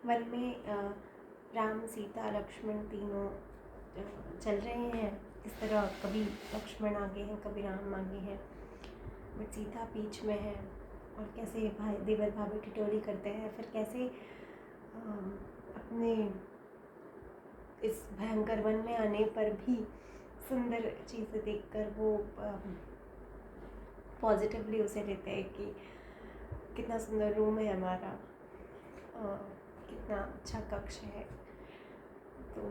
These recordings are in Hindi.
वन में राम सीता लक्ष्मण तीनों चल रहे हैं। इस तरह कभी लक्ष्मण आगे हैं, कभी राम आगे हैं, बट सीता बीच में है। और कैसे भाई देवर भाभी टिटोरी करते हैं, फिर कैसे अपने इस भयंकर वन में आने पर भी सुंदर चीज़ें देखकर वो पॉजिटिवली उसे लेते हैं कि कितना सुंदर रूम है हमारा, कितना अच्छा कक्ष है। तो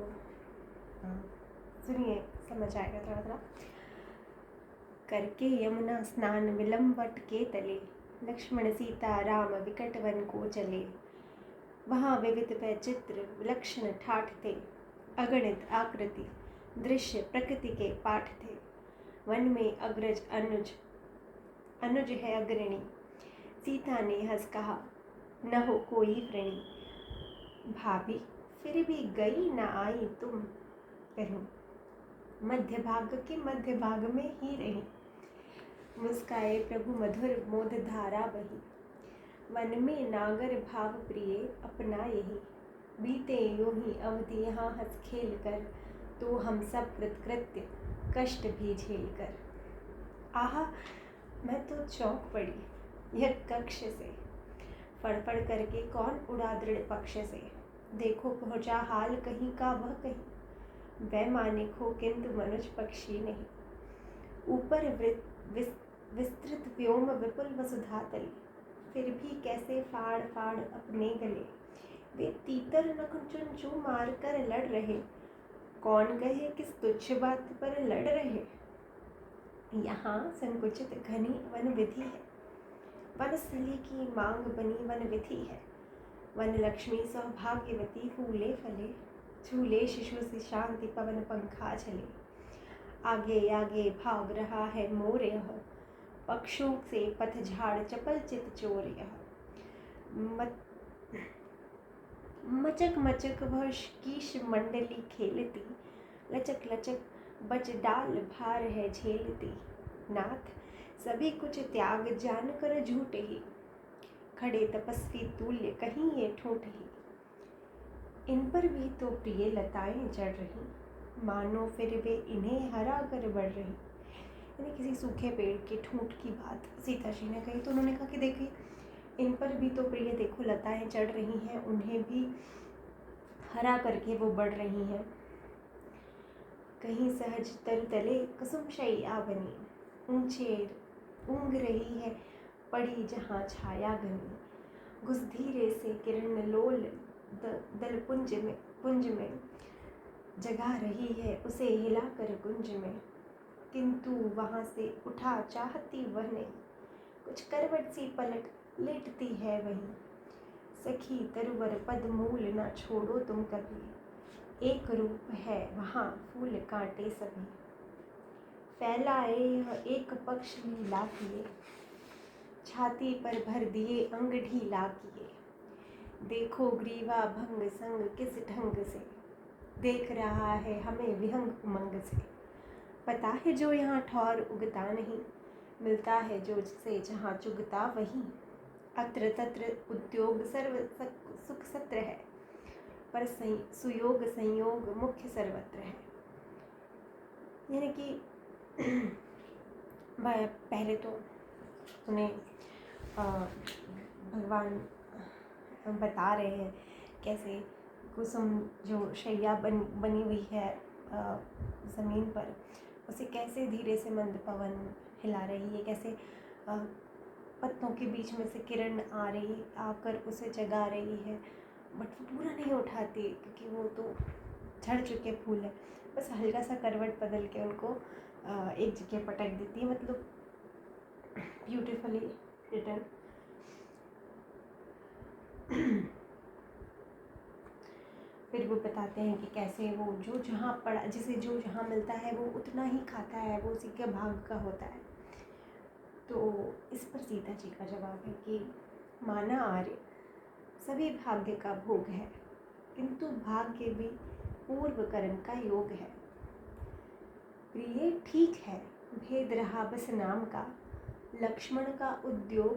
सुनिए, समझ आएगा थोड़ा थोड़ा। करके यमुना स्नान विलंब वट के तले, लक्ष्मण सीता राम विकट वन को चले। वहाँ विविध वैचित्र विलक्षण ठाठ थे, अगणित आकृति दृश्य प्रकृति के पाठ थे। वन में अग्रज अनुज है अग्रणी, सीता ने हंस कहा न हो कोई व्रणी। भाभी फिर भी गई न आई तुम, करूं मध्य भाग के मध्य भाग में ही रही। मुस्काए प्रभु मधुर मोद धारा बही, वन में नागर भाव प्रिय अपना यही। बीते यूं ही अवधि यहाँ हंस खेल कर, तो हम सब कृतकृत्य कष्ट भी झेल कर। आहा मैं तो चौंक पड़ी यह कक्ष से, फड़फड़ करके कौन उड़ा दृढ़ पक्ष से। देखो पहुँचा हाल कहीं का वह कहीं, वैमानिक हो किंतु मनुज पक्षी नहीं। ऊपर विस्तृत व्योम विपुल वसुधा तली, फिर भी कैसे फाड़ फाड़ अपने गले। वे तीतर नख चुन चू मार कर लड़ रहे, कौन कहे किस तुच्छ बात पर लड़ रहे। यहाँ संकुचित घनी वन विधि है, वनस्थली की मांग बनी वन विधि है। वन लक्ष्मी सौभाग्यवती फूले फले, झूले शिशु से शांति पवन पंखा चले। आगे आगे भाग रहा है मोर यह, पक्षों से पथ झाड़ चपल चित चोर यह। मचक मचक वह कीश मंडली खेलती, लचक लचक बच डाल भार है झेलती। नाथ सभी कुछ त्याग जान कर झूठे ही, खड़े तपस्वी तुल्य कहीं ये ठूठ ही। इन पर भी तो प्रिय लताएं चढ़ रही, मानो फिर वे इन्हें हरा कर बढ़ रही। यानी किसी सूखे पेड़ के ठूंठ की बात सीता जी ने कही, तो उन्होंने कहा कि देखिए इन पर भी तो प्रिय देखो लताएं चढ़ रही हैं, उन्हें भी हरा करके वो बढ़ रही हैं। कहीं सहज तर तले कुसुम शैया बनी, ऊंचे ऊँग रही है पड़ी जहाँ छाया घनी। घुस धीरे से किरण लोल दल पुंज में जगा रही है उसे हिला कर कुंज में। किंतु वहाँ से उठा चाहती वह नहीं, कुछ करवट सी पलट लेटती है वहीं। सखी तरुवर पद मूल न छोड़ो तुम कभी, एक रूप है वहाँ फूल कांटे सभी। फैलाए यह एक पक्ष लीला किए, छाती पर भर दिए अंग ढीला किए। देखो ग्रीवा भंग संग किस ढंग से, देख रहा है हमें विहंग उमंग से। पता है जो यहाँ ठौर उगता नहीं, मिलता है जो से जहाँ चुगता वहीं। अत्र तत्र उद्योग सर्व सुख सत्र है, पर सुयोग संयोग मुख्य सर्वत्र है। यानी कि पहले तो उन्हें भगवान बता रहे हैं कैसे कुसुम जो शैया बनी हुई है ज़मीन पर, उसे कैसे धीरे से मंद पवन हिला रही है, कैसे पत्तों के बीच में से किरण आ रही आकर उसे जगा रही है। बट वो पूरा नहीं उठाती क्योंकि वो तो झड़ चुके फूल है, बस हल्का सा करवट बदल के उनको एक जगह पटक देती है। मतलब ब्यूटीफुली रिटन। फिर वो बताते हैं कि कैसे वो जो जहाँ पड़ा, जिसे जो जहाँ मिलता है वो उतना ही खाता है, वो उसी के भाग का होता है। तो इस पर सीता जी का जवाब है कि माना आर्य सभी भाग्य का भोग है, किंतु भाग्य भी पूर्व कर्म का योग है। प्रिय ठीक है भेद रहा बस नाम का, लक्ष्मण का उद्योग